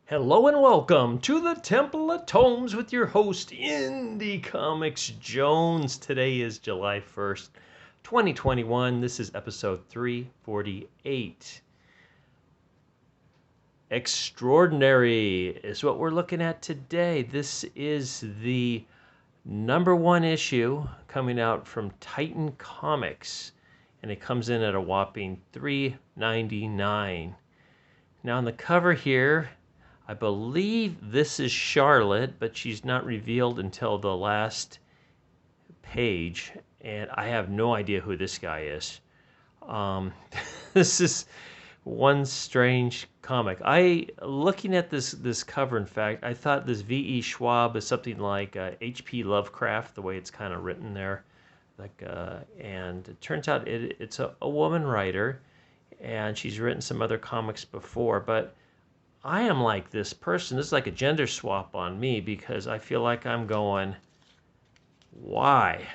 Hello and welcome to the Temple of Tomes with your host, Indie Comics Jones. Today is July 1st, 2021. This is episode 348. Extraordinary is what we're looking at today. This is the number one issue coming out from Titan Comics, and it comes in at a whopping $3.99. Now on the cover here, I believe this is Charlotte, but she's not revealed until the last page, and I have no idea who this guy is. This is one strange comic. Looking at this cover, in fact, I thought this V.E. Schwab is something like H.P. Lovecraft, the way it's kind of written there. And it turns out it's a woman writer, and she's written some other comics before, but I am like this person. This is like a gender swap on me because I feel like I'm going, why?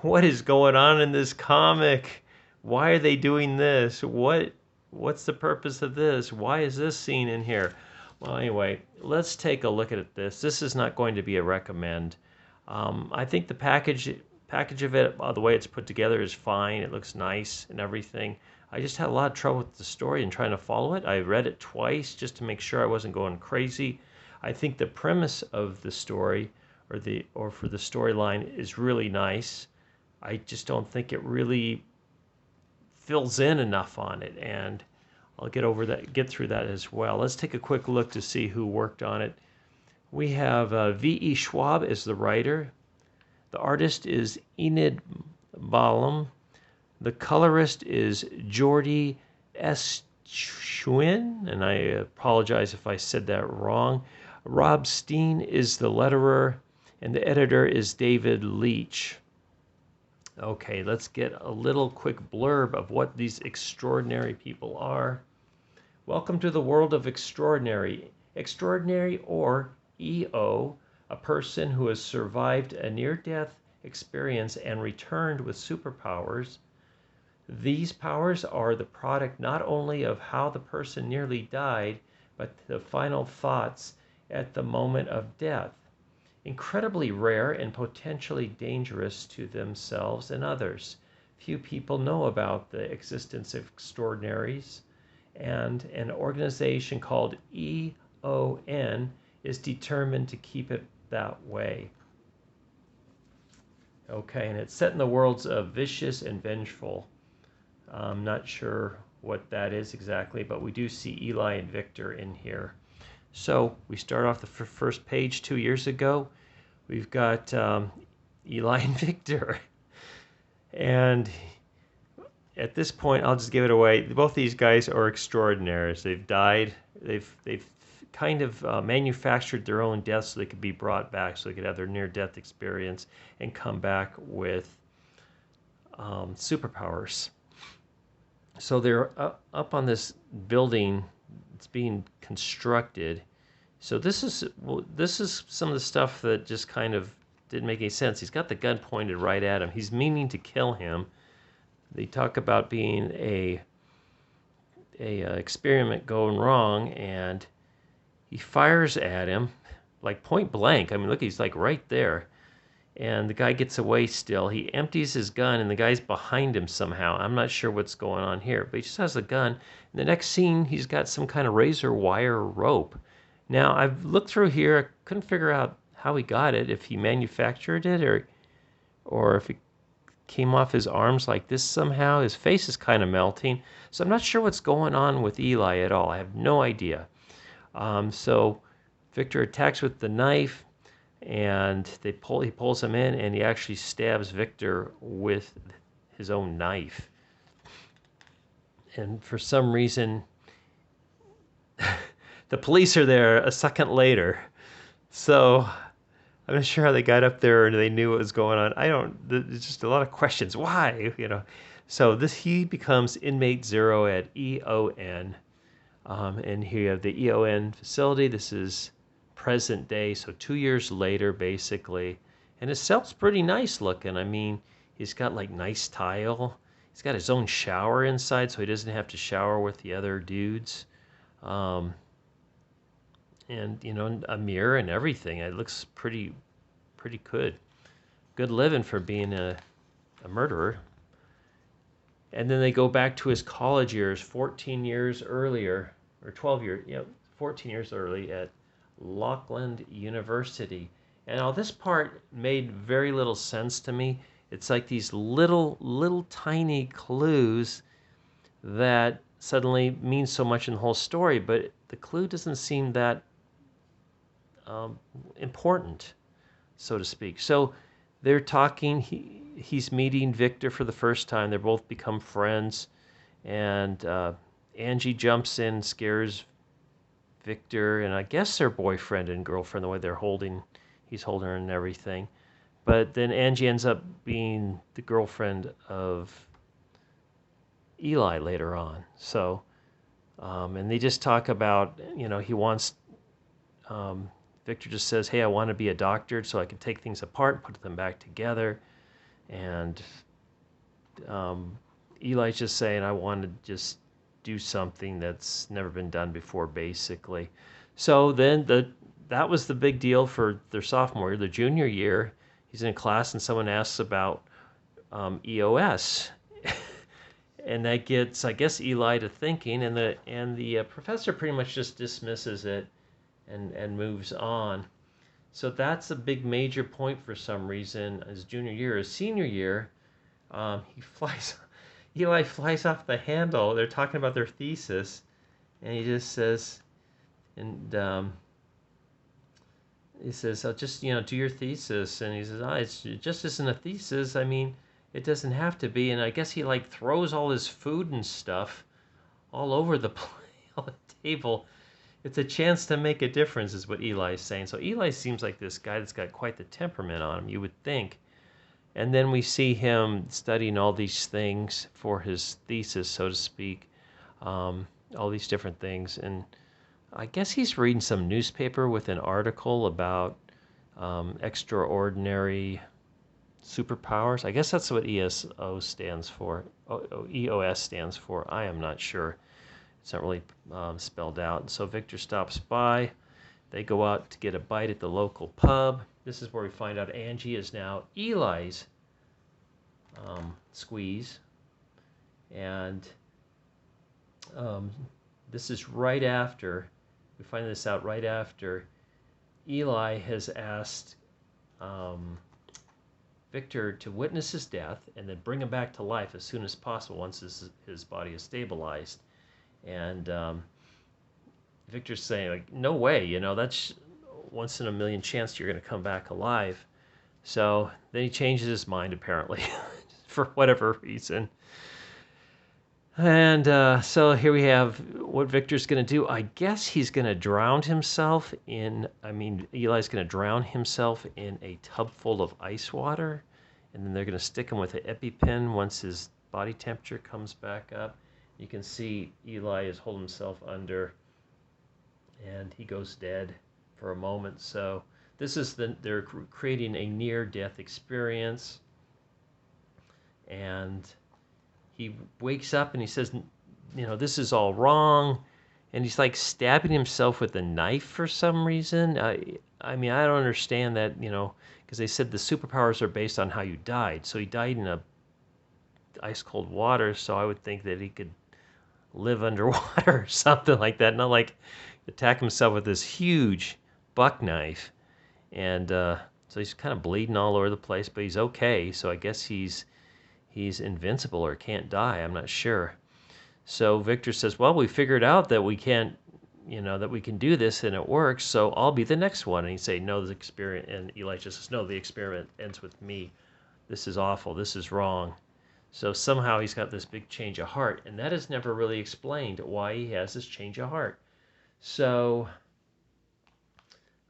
What is going on in this comic? Why are they doing this? What's the purpose of this? Why is this scene in here? Well, anyway, let's take a look at this. This is not going to be a recommend. I think the package of it, the way it's put together, is fine. It looks nice and everything. I just had a lot of trouble with the story and trying to follow it. I read it twice just to make sure I wasn't going crazy. I think the premise of the story or for the storyline is really nice. I just don't think it really fills in enough on it, and I'll get through that as well. Let's take a quick look to see who worked on it. We have V.E. Schwab as the writer. The artist is Enid Balam. The colorist is Jordi Eschwin, and I apologize if I said that wrong. Rob Steen is the letterer, and the editor is David Leach. Okay, let's get a little quick blurb of what these extraordinary people are. Welcome to the world of extraordinary. Extraordinary, or EO, a person who has survived a near-death experience and returned with superpowers. These powers are the product not only of how the person nearly died, but the final thoughts at the moment of death. Incredibly rare and potentially dangerous to themselves and others. Few people know about the existence of extraordinaries, and an organization called EON is determined to keep it that way. Okay, and it's set in the worlds of vicious and vengeful. I'm not sure what that is exactly, but we do see Eli and Victor in here. So we start off the first page 2 years ago. We've got Eli and Victor. And at this point, I'll just give it away. Both these guys are extraordinaries. They've died. They've kind of manufactured their own death so they could be brought back, so they could have their near-death experience and come back with superpowers. So they're up on this building that's being constructed. So this is some of the stuff that just kind of didn't make any sense. He's got the gun pointed right at him. He's meaning to kill him. They talk about being a experiment going wrong, and he fires at him like point blank. I mean, look, he's like right there. And the guy gets away still. He empties his gun, and the guy's behind him somehow. I'm not sure what's going on here, but he just has a gun. In the next scene, he's got some kind of razor wire rope. Now, I've looked through here. I couldn't figure out how he got it, if he manufactured it or if it came off his arms like this somehow. His face is kind of melting. So I'm not sure what's going on with Eli at all. I have no idea. So Victor attacks with the knife, and he pulls him in, and he actually stabs Victor with his own knife. And for some reason, the police are there a second later. So I'm not sure how they got up there and they knew what was going on. There's just a lot of questions. Why? So he becomes inmate 0 at EON. And here you have the EON facility. This is present day, so 2 years later, basically. And his cell's pretty nice looking. I mean, he's got like nice tile. He's got his own shower inside, so he doesn't have to shower with the other dudes. and a mirror and everything. It looks pretty good. Good living for being a murderer. And then they go back to his college years, 14 years earlier, or 12 years, 14 years early at Lakeland University. And now this part made very little sense to me. It's like these little tiny clues that suddenly mean so much in the whole story, but the clue doesn't seem that important, so to speak. So they're talking. He's meeting Victor for the first time. They're both become friends, and Angie jumps in, scares Victor, and I guess they're boyfriend and girlfriend the way he's holding her and everything. But then Angie ends up being the girlfriend of Eli later on. So, and they just talk about, he wants. Victor just says, "Hey, I want to be a doctor so I can take things apart, put them back together," and Eli's just saying, "I want to just do something that's never been done before," basically. So then that was the big deal for their sophomore year. Their junior year, he's in class and someone asks about EOS, and that gets, I guess, Eli to thinking, and the professor pretty much just dismisses it and moves on. So that's a big major point for some reason. His junior year, his senior year, Eli flies off the handle. They're talking about their thesis, and he just says, he says, "Oh, just do your thesis." And he says, it just isn't a thesis. I mean, it doesn't have to be. And I guess he throws all his food and stuff all over the on the table. It's a chance to make a difference, is what Eli's saying. So Eli seems like this guy that's got quite the temperament on him, you would think. And then we see him studying all these things for his thesis, so to speak, all these different things. And I guess he's reading some newspaper with an article about extraordinary superpowers. I guess that's what ESO stands for. EOS stands for. I am not sure. It's not really spelled out. So Victor stops by. They go out to get a bite at the local pub. This is where we find out Angie is now Eli's squeeze. And this is right after, we find this out right after Eli has asked Victor to witness his death and then bring him back to life as soon as possible once his body is stabilized. And Victor's saying, no way, that's once in a million chance you're going to come back alive. So then he changes his mind, apparently, for whatever reason. And so here we have what Victor's going to do. I guess he's going to drown himself Eli's going to drown himself in a tub full of ice water. And then they're going to stick him with an EpiPen once his body temperature comes back up. You can see Eli is holding himself under, and he goes dead for a moment. So this is they're creating a near-death experience, and he wakes up and he says, this is all wrong, and he's stabbing himself with a knife for some reason. I don't understand that, because they said the superpowers are based on how you died. So he died in a ice cold water, so I would think that he could live underwater or something like that, not attack himself with this huge buck knife. And so he's kind of bleeding all over the place, but he's okay. So I guess he's invincible or can't die. I'm not sure. So Victor says, "Well, we figured out that we can't, that we can do this and it works. So I'll be the next one." And he say, "No, the experiment." And Eli just says, "No, the experiment ends with me. This is awful. This is wrong." So somehow he's got this big change of heart, and that is never really explained why he has this change of heart. So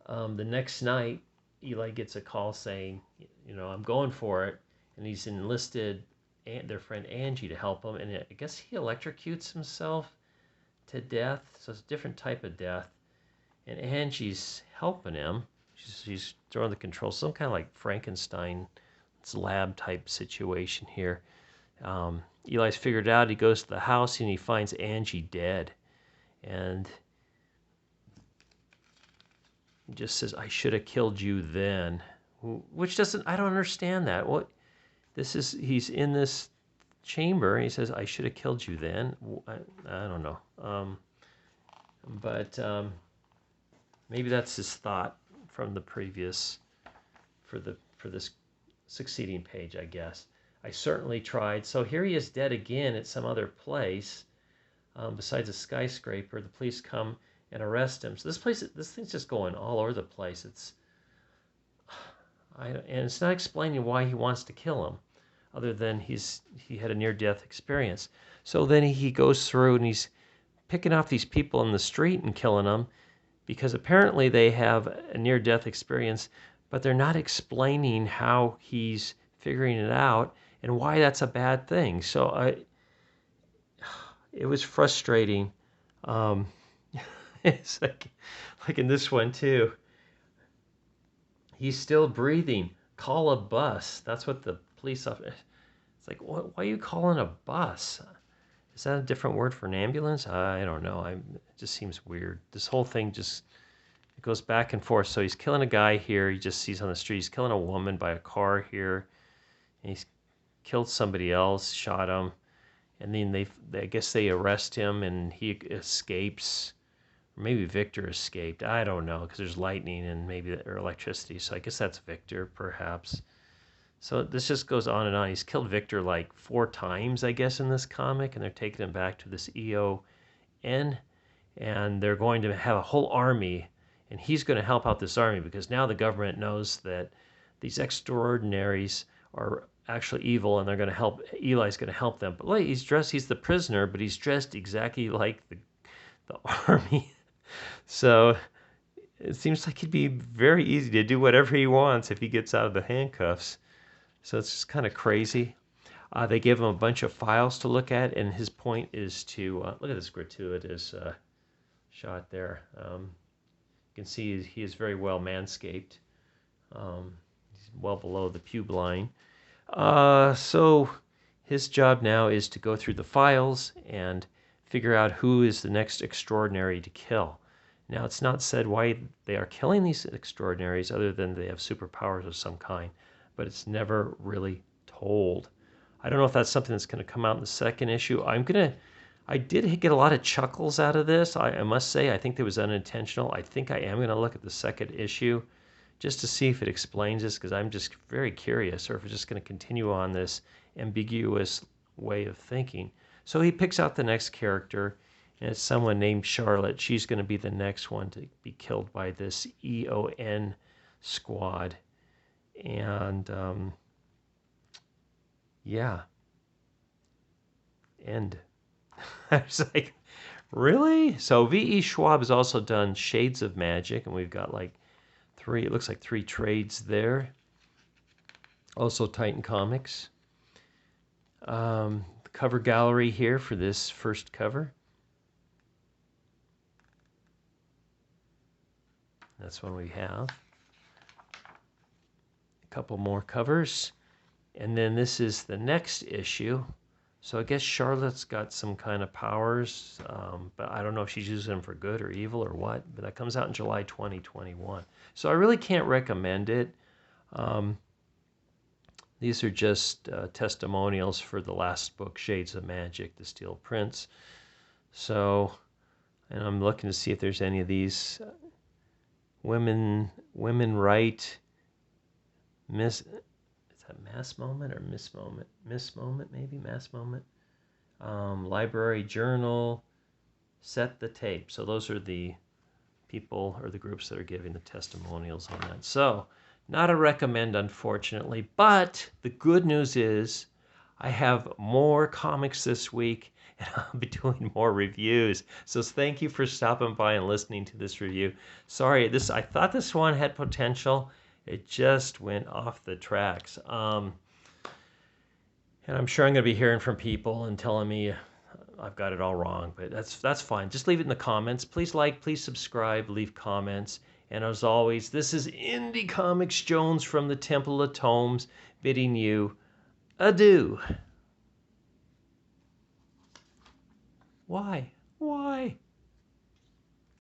the next night, Eli gets a call saying, "I'm going for it," and he's enlisted their friend Angie to help him, and I guess he electrocutes himself to death. So it's a different type of death, and Angie's helping him. She's throwing the controls, some kind of Frankenstein lab type situation here. Eli's figured out. He goes to the house and he finds Angie dead, and He just says, I should have killed you then. Which doesn't, I don't understand that. What, he's in this chamber, and he says, I should have killed you then. I don't know. But maybe that's his thought from the previous, for this succeeding page, I guess. I certainly tried. So here he is dead again at some other place, besides a skyscraper. The police come and arrest him. So this thing's just going all over the place. And it's not explaining why he wants to kill him, other than he had a near-death experience. So then he goes through and he's picking off these people in the street and killing them, because apparently they have a near-death experience, but they're not explaining how he's figuring it out and why that's a bad thing. So it was frustrating. It's like in this one too. He's still breathing. Call a bus. That's what the police officer. It's like, why are you calling a bus? Is that a different word for an ambulance? I don't know. It just seems weird. This whole thing it goes back and forth. So he's killing a guy here. He just sees on the street. He's killing a woman by a car here. And he's killed somebody else, shot him. And then I guess they arrest him and he escapes. Maybe Victor escaped. I don't know, because there's lightning and or electricity. So I guess that's Victor, perhaps. So this just goes on and on. He's killed Victor like 4 times, I guess, in this comic, and they're taking him back to this EON, and they're going to have a whole army, and he's going to help out this army because now the government knows that these extraordinaries are actually evil, and they're going to help. Eli's going to help them. But he's the prisoner, but he's dressed exactly like the army. So it seems like it'd be very easy to do whatever he wants if he gets out of the handcuffs. So it's just kind of crazy. They give him a bunch of files to look at, and his point is to look at this gratuitous shot there. You can see he is very well manscaped. He's well below the pube line. So his job now is to go through the files and figure out who is the next extraordinary to kill. Now, it's not said why they are killing these extraordinaries other than they have superpowers of some kind, but it's never really told. I don't know if that's something that's going to come out in the second issue. I did get a lot of chuckles out of this. I must say, I think that was unintentional. I think I am going to look at the second issue just to see if it explains this, because I'm just very curious, or if it's just going to continue on this ambiguous way of thinking. So he picks out the next character, and it's someone named Charlotte. She's going to be the next one to be killed by this EON squad. And, yeah. End. I was like, really? So V.E. Schwab has also done Shades of Magic, and we've got like it looks like 3 trades there. Also Titan Comics. The cover gallery here for this first cover. That's one we have. A couple more covers. And then this is the next issue. So I guess Charlotte's got some kind of powers, but I don't know if she's using them for good or evil or what. But that comes out in July 2021. So I really can't recommend it. These are just testimonials for the last book, Shades of Magic, The Steel Prince. So, and I'm looking to see if there's any of these women right, is that Mass Moment or Miss Moment? Miss Moment, maybe? Mass Moment? Library Journal, Set the Tape. So those are the people or the groups that are giving the testimonials on that. So, not a recommend, unfortunately. But the good news is I have more comics this week, and I'll be doing more reviews. So thank you for stopping by and listening to this review. Sorry, I thought this one had potential. It just went off the tracks. And I'm sure I'm going to be hearing from people and telling me I've got it all wrong, but that's fine. Just leave it in the comments. Please like, please subscribe, leave comments. And as always, this is Indie Comics Jones from the Temple of Tomes, bidding you adieu. Why? Why?